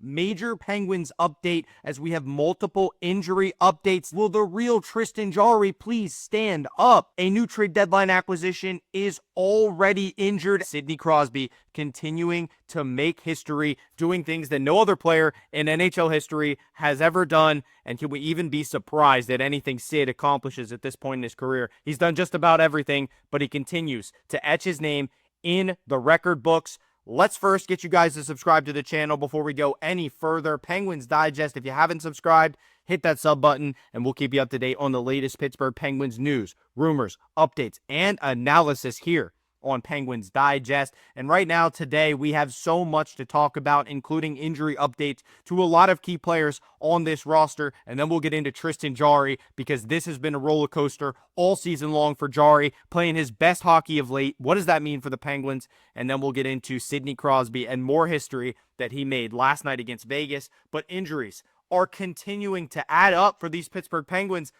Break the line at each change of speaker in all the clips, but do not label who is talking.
major Penguins update as we have multiple injury updates. Will the real Tristan Jarry please stand up? A new trade deadline acquisition is already injured. Sidney Crosby continuing to make history, doing things that no other player in NHL history has ever done. And can we even be surprised at anything Sid accomplishes at this point in his career? He's done just about everything, but he continues to etch his name in the record books. Let's first get you guys to subscribe to the channel before we go any further. Penguins Digest, if you haven't subscribed, hit that sub button, and we'll keep you up to date on the latest Pittsburgh Penguins news, rumors, updates, and analysis here on Penguins Digest. And right now, today, we have so much to talk about, including injury updates to a lot of key players on this roster. And then we'll get into Tristan Jarry, because this has been a roller coaster all season long for Jarry, playing his best hockey of late. What does that mean for the Penguins? And then we'll get into Sidney Crosby and more history that he made last night against Vegas. But injuries are continuing to add up for these Pittsburgh Penguins.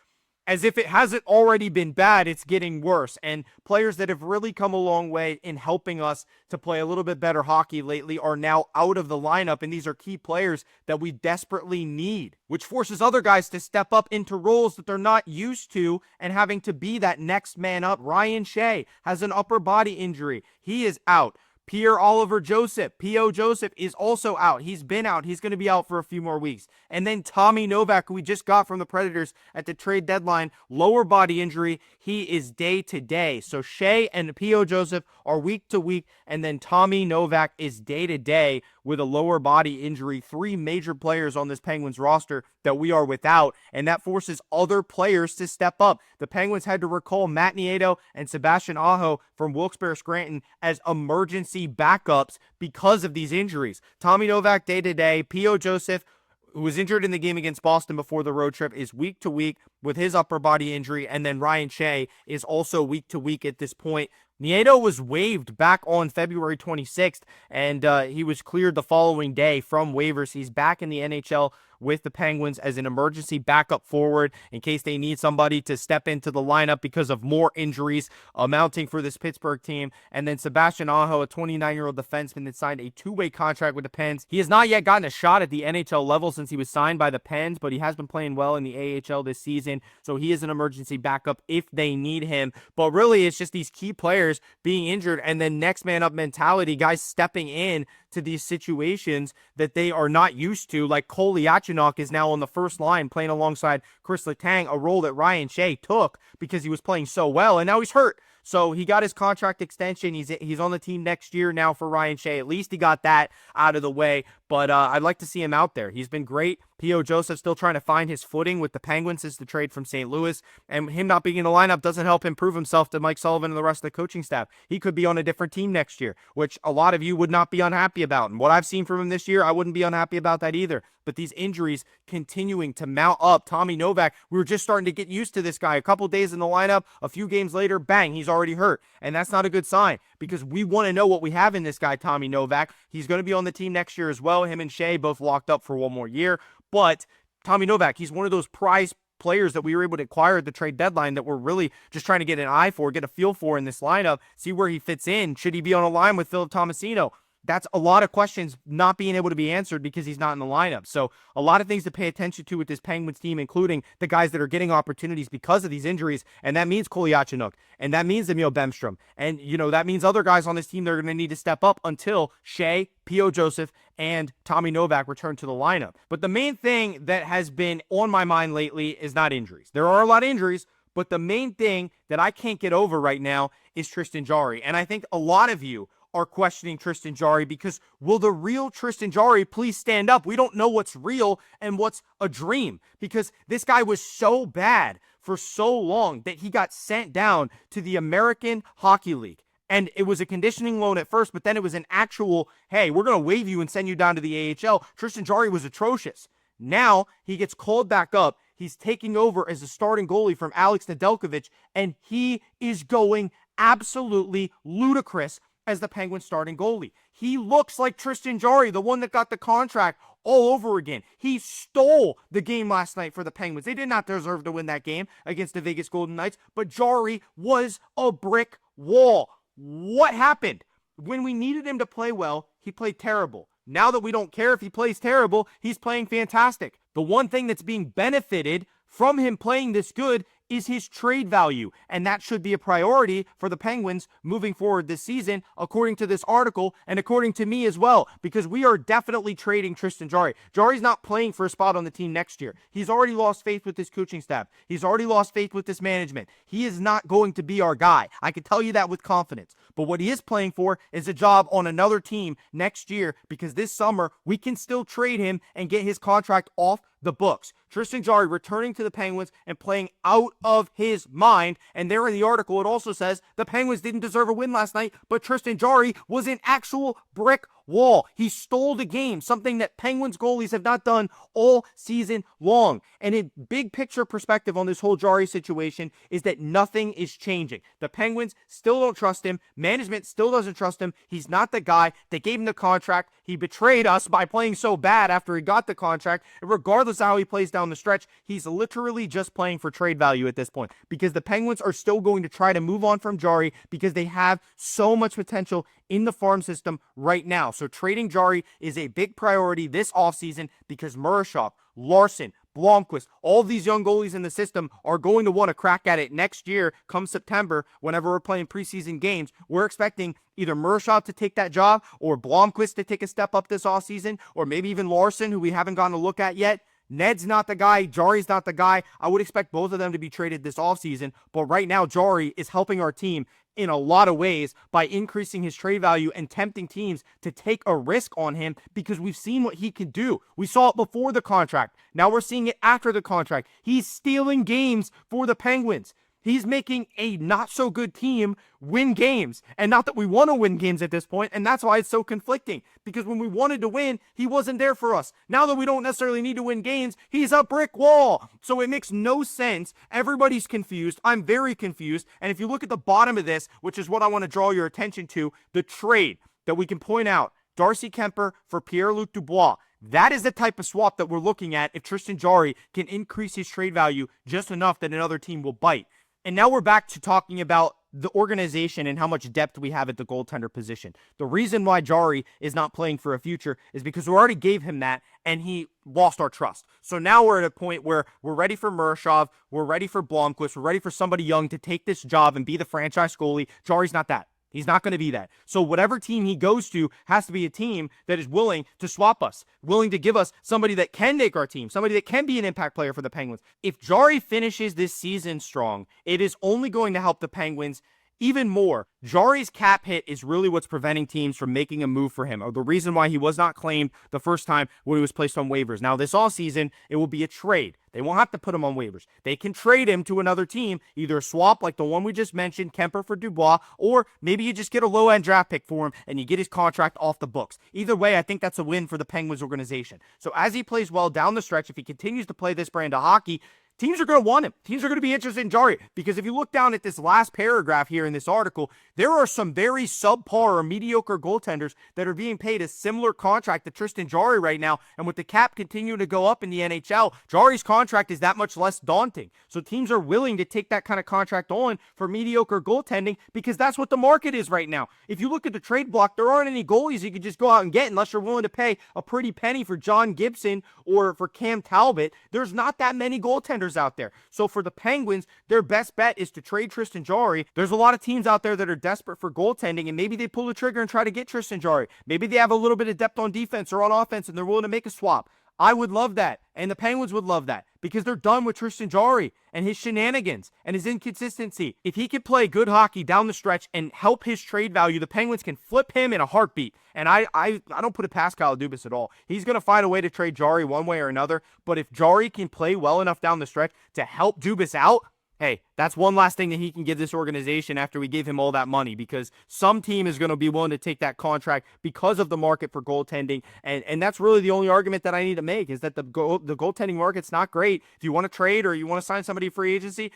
As if it hasn't already been bad, it's getting worse. And players that have really come a long way in helping us to play a little bit better hockey lately are now out of the lineup. And these are key players that we desperately need, which forces other guys to step up into roles that they're not used to and having to be that next man up. Ryan Shea has an upper body injury. He is out. Pierre-Olivier Joseph, P.O. Joseph, is also out. He's been out. He's going to be out for a few more weeks. And then Tommy Novak, who we just got from the Predators at the trade deadline, lower body injury. He is day to day. So Shea and P.O. Joseph are week to week, and then Tommy Novak is day to day with a lower body injury. Three major players on this Penguins roster that we are without, and that forces other players to step up. The Penguins had to recall Matt Nieto and Sebastian Aho from Wilkes-Barre Scranton as emergency backups because of these injuries. Tommy Novak day-to-day, P.O. Joseph, who was injured in the game against Boston before the road trip, is week to week with his upper body injury, and then Ryan Shea is also week to week at this point. Nieto was waived back on February 26th, and he was cleared the following day from waivers. He's back in the NHL with the Penguins as an emergency backup forward in case they need somebody to step into the lineup because of more injuries mounting for this Pittsburgh team. And then Sebastian Aho, a 29-year-old defenseman that signed a two-way contract with the Pens. He has not yet gotten a shot at the NHL level since he was signed by the Pens, but he has been playing well in the AHL this season, so he is an emergency backup if they need him. But really, it's just these key players being injured and then next man up mentality, guys stepping in to these situations that they are not used to, like Kolyachonok is now on the first line playing alongside Kris Letang, a role that Ryan Shea took because he was playing so well, and now he's hurt. So he got his contract extension. He's on the team next year now for Ryan Shea. At least he got that out of the way. But I'd like to see him out there. He's been great. P.O. Joseph still trying to find his footing with the Penguins since the trade from St. Louis. And him not being in the lineup doesn't help him prove himself to Mike Sullivan and the rest of the coaching staff. He could be on a different team next year, which a lot of you would not be unhappy about. And what I've seen from him this year, I wouldn't be unhappy about that either. But these injuries continuing to mount up. Tommy Novak, we were just starting to get used to this guy. A couple days in the lineup, a few games later, bang, he's already hurt. And that's not a good sign because we want to know what we have in this guy, Tommy Novak. He's going to be on the team next year as well. Him and Shea both locked up for one more year. But Tommy Novak, he's one of those prize players that we were able to acquire at the trade deadline that we're really just trying to get an eye for, get a feel for in this lineup, see where he fits in. Should he be on a line with Philip Tomasino? That's a lot of questions not being able to be answered because he's not in the lineup. So a lot of things to pay attention to with this Penguins team, including the guys that are getting opportunities because of these injuries. And that means Kolyachonok. And that means Emil Bemstrom. And, that means other guys on this team that are going to need to step up until Shea, P.O. Joseph, and Tommy Novak return to the lineup. But the main thing that has been on my mind lately is not injuries. There are a lot of injuries, but the main thing that I can't get over right now is Tristan Jarry. And I think a lot of you are questioning Tristan Jarry because will the real Tristan Jarry please stand up? We don't know what's real and what's a dream because this guy was so bad for so long that he got sent down to the American Hockey League. And it was a conditioning loan at first, but then it was an actual, hey, we're going to waive you and send you down to the AHL. Tristan Jarry was atrocious. Now he gets called back up. He's taking over as a starting goalie from Alex Nedeljkovic, and he is going absolutely ludicrous as the Penguins starting goalie. He looks like Tristan Jarry, the one that got the contract all over again. He stole the game last night for the Penguins. They did not deserve to win that game against the Vegas Golden Knights, but Jarry was a brick wall. What happened? When we needed him to play well, he played terrible. Now that we don't care if he plays terrible, he's playing fantastic. The one thing that's being benefited from him playing this good is his trade value, and that should be a priority for the Penguins moving forward this season, according to this article, and according to me as well, because we are definitely trading Tristan Jarry. Jarry's not playing for a spot on the team next year. He's already lost faith with his coaching staff. He's already lost faith with this management. He is not going to be our guy. I can tell you that with confidence. But what he is playing for is a job on another team next year, because this summer we can still trade him and get his contract off the books. Tristan Jarry returning to the Penguins and playing out of his mind. And there in the article, it also says the Penguins didn't deserve a win last night, but Tristan Jarry was an actual brick wall. He stole the game, something that Penguins goalies have not done all season long. And in big picture perspective on this whole Jarry situation is that nothing is changing. The Penguins still don't trust him. Management still doesn't trust him. He's not the guy. They gave him the contract. He betrayed us by playing so bad after he got the contract. And regardless of how he plays down the stretch, he's literally just playing for trade value at this point, because the Penguins are still going to try to move on from Jarry because they have so much potential in the farm system right now. So trading Jarry is a big priority this offseason, because Marchand, Larson, Blomqvist, all of these young goalies in the system are going to want to crack at it next year come September whenever we're playing preseason games. We're expecting either Marchand to take that job or Blomqvist to take a step up this offseason, or maybe even Larson, who we haven't gotten a look at yet. Ned's not the guy. Jarry's not the guy. I would expect both of them to be traded this offseason, but right now Jarry is helping our team in a lot of ways by increasing his trade value and tempting teams to take a risk on him, because we've seen what he can do. We saw it before the contract. Now we're seeing it after the contract. He's stealing games for the Penguins. He's making a not-so-good team win games. And not that we want to win games at this point, and that's why it's so conflicting. Because when we wanted to win, he wasn't there for us. Now that we don't necessarily need to win games, he's a brick wall. So it makes no sense. Everybody's confused. I'm very confused. And if you look at the bottom of this, which is what I want to draw your attention to, the trade that we can point out, Darcy Kuemper for Pierre-Luc Dubois. That is the type of swap that we're looking at if Tristan Jarry can increase his trade value just enough that another team will bite. And now we're back to talking about the organization and how much depth we have at the goaltender position. The reason why Jarry is not playing for a future is because we already gave him that and he lost our trust. So now we're at a point where we're ready for Marchand, we're ready for Blomqvist, we're ready for somebody young to take this job and be the franchise goalie. Jarry's not that. He's not going to be that. So whatever team he goes to has to be a team that is willing to swap us, willing to give us somebody that can make our team, somebody that can be an impact player for the Penguins. If Jarry finishes this season strong, it is only going to help the Penguins even more. Jarry's cap hit is really what's preventing teams from making a move for him, or the reason why he was not claimed the first time when he was placed on waivers. Now, this offseason, it will be a trade. They won't have to put him on waivers. They can trade him to another team, either a swap like the one we just mentioned, Kuemper for Dubois, or maybe you just get a low-end draft pick for him and you get his contract off the books. Either way, I think that's a win for the Penguins organization. So as he plays well down the stretch, if he continues to play this brand of hockey, teams are going to want him. Teams are going to be interested in Jarry, because if you look down at this last paragraph here in this article, there are some very subpar or mediocre goaltenders that are being paid a similar contract to Tristan Jarry right now, and with the cap continuing to go up in the NHL, Jarry's contract is that much less daunting. So teams are willing to take that kind of contract on for mediocre goaltending, because that's what the market is right now. If you look at the trade block, there aren't any goalies you could just go out and get unless you're willing to pay a pretty penny for John Gibson or for Cam Talbot. There's not that many goaltenders out there. So for the Penguins, their best bet is to trade Tristan Jarry. There's a lot of teams out there that are desperate for goaltending, and maybe they pull the trigger and try to get Tristan Jarry. Maybe they have a little bit of depth on defense or on offense and they're willing to make a swap. I would love that, and the Penguins would love that, because they're done with Tristan Jarry and his shenanigans and his inconsistency. If he can play good hockey down the stretch and help his trade value, the Penguins can flip him in a heartbeat. And I don't put it past Kyle Dubas at all. He's going to find a way to trade Jarry one way or another, but if Jarry can play well enough down the stretch to help Dubas out, hey, that's one last thing that he can give this organization after we gave him all that money, because some team is going to be willing to take that contract because of the market for goaltending. And that's really the only argument that I need to make, is that the goaltending market's not great. If you want to trade or you want to sign somebody free agency,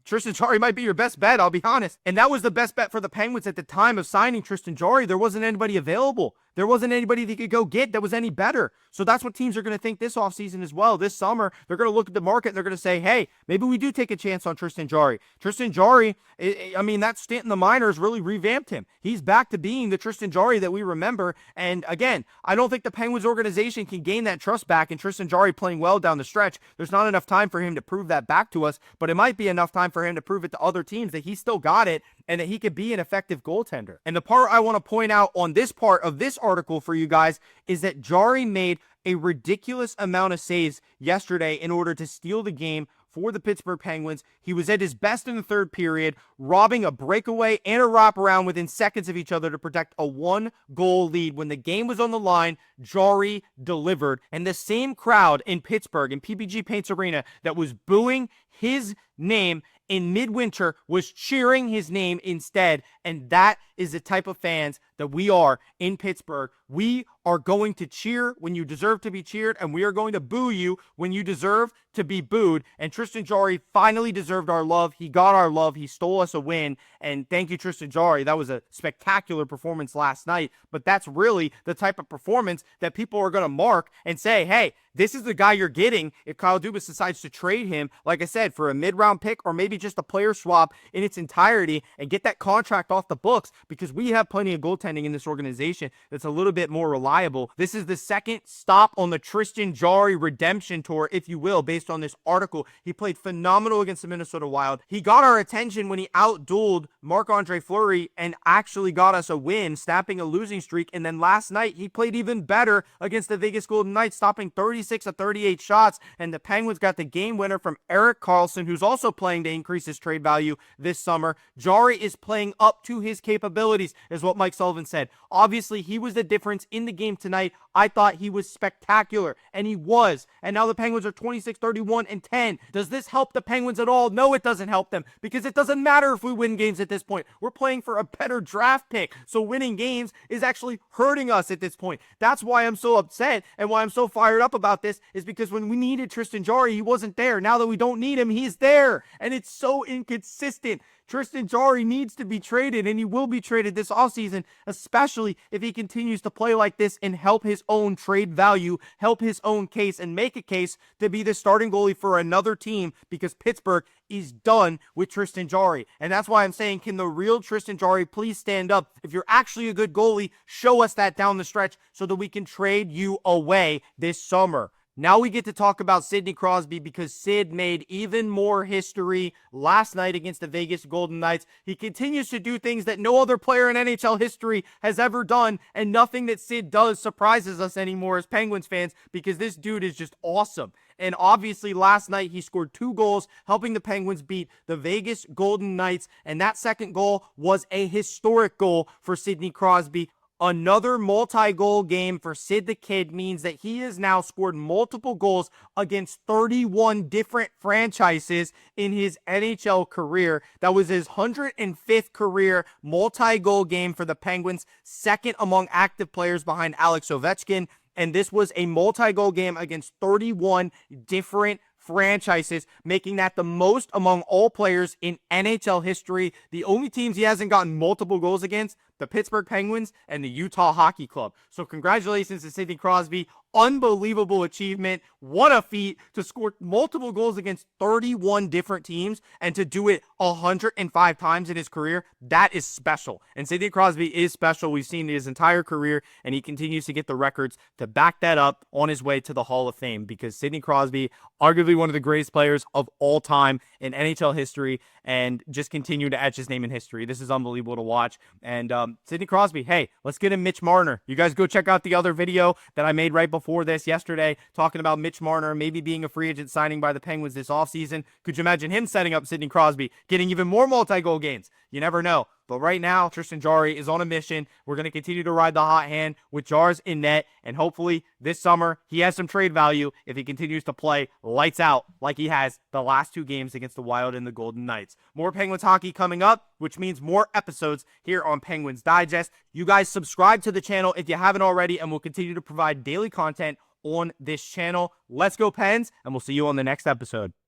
Tristan Jarry might be your best bet, I'll be honest. And that was the best bet for the Penguins at the time of signing Tristan Jarry. There wasn't anybody available. There wasn't anybody they could go get that was any better. So that's what teams are going to think this offseason as well. This summer, they're going to look at the market and they're going to say, hey, maybe we do take a chance on Tristan Jarry. Tristan Jarry, I mean, that stint in the minors really revamped him. He's back to being the Tristan Jarry that we remember. And again, I don't think the Penguins organization can gain that trust back, and Tristan Jarry playing well down the stretch. There's not enough time for him to prove that back to us, but it might be enough time for him to prove it to other teams that he still got it and that he could be an effective goaltender. And the part I want to point out on this part of this article for you guys is that Jarry made a ridiculous amount of saves yesterday in order to steal the game for the Pittsburgh Penguins. He was at his best in the third period, robbing a breakaway and a wraparound within seconds of each other to protect a 1-goal lead. When the game was on the line, Jarry delivered. And the same crowd in Pittsburgh, in PPG Paints Arena, that was booing his name in midwinter was cheering his name instead. And that is the type of fans that we are in Pittsburgh. We are going to cheer when you deserve to be cheered, and we are going to boo you when you deserve to be booed. And Tristan Jarry finally deserved our love. He got our love. He stole us a win. And thank you, Tristan Jarry. That was a spectacular performance last night. But that's really the type of performance that people are going to mark and say, hey, this is the guy you're getting if Kyle Dubas decides to trade him, like I said, for a mid-round pick or maybe just a player swap in its entirety and get that contract off the books, because we have plenty of goaltending in this organization that's a little bit more reliable. This is the second stop on the Tristan Jarry redemption tour, if you will, based on this article. He played phenomenal against the Minnesota Wild. He got our attention when he outdueled Marc-Andre Fleury and actually got us a win, snapping a losing streak. And then last night, he played even better against the Vegas Golden Knights, stopping 36 of 38 shots. And the Penguins got the game winner from Erik Karlsson, who's also playing to increase his trade value this summer. Jarry is playing up to his capabilities, is what Mike Sullivan said. Obviously, he was the difference in the game tonight. I thought he was spectacular, and he was. And now the Penguins are 26, 31, and 10. Does this help the Penguins at all? No, it doesn't help them, because it doesn't matter if we win games at this point. We're playing for a better draft pick, so winning games is actually hurting us at this point. That's why I'm so upset and why I'm so fired up about this, is because when we needed Tristan Jarry, he wasn't there. Now that we don't need him, he's there, and it's so inconsistent. Tristan Jarry needs to be traded, and he will be traded this offseason, especially if he continues to play like this and help his own trade value, help his own case, and make a case to be the starting goalie for another team, because Pittsburgh is done with Tristan Jarry. And that's why I'm saying, can the real Tristan Jarry please stand up? If you're actually a good goalie, show us that down the stretch so that we can trade you away this summer. Now we get to talk about Sidney Crosby, because Sid made even more history last night against the Vegas Golden Knights. He continues to do things that no other player in NHL history has ever done, and nothing that Sid does surprises us anymore as Penguins fans, because this dude is just awesome. And obviously last night he scored 2 goals, helping the Penguins beat the Vegas Golden Knights, and that second goal was a historic goal for Sidney Crosby. Another multi-goal game for Sid the Kid means that he has now scored multiple goals against 31 different franchises in his NHL career. That was his 105th career multi-goal game for the Penguins, second among active players behind Alex Ovechkin. And this was a multi-goal game against 31 different franchises, making that the most among all players in NHL history. The only teams he hasn't gotten multiple goals against, the Pittsburgh Penguins and the Utah Hockey Club. So congratulations to Sidney Crosby. Unbelievable achievement. What a feat to score multiple goals against 31 different teams and to do it 105 times in his career. That is special. And Sidney Crosby is special. We've seen his entire career, and he continues to get the records to back that up on his way to the Hall of Fame, because Sidney Crosby, arguably one of the greatest players of all time in NHL history, and just continue to etch his name in history. This is unbelievable to watch. And Sidney Crosby, hey, let's get him Mitch Marner. You guys go check out the other video that I made right before this yesterday, talking about Mitch Marner maybe being a free agent signing by the Penguins this offseason. Could you imagine him setting up Sidney Crosby, getting even more multi-goal games? You never know. But right now, Tristan Jarry is on a mission. We're going to continue to ride the hot hand with Jars in net, and hopefully this summer he has some trade value if he continues to play lights out like he has the last 2 games against the Wild and the Golden Knights. More Penguins hockey coming up, which means more episodes here on Penguins Digest. You guys subscribe to the channel if you haven't already, and we'll continue to provide daily content on this channel. Let's go Pens, and we'll see you on the next episode.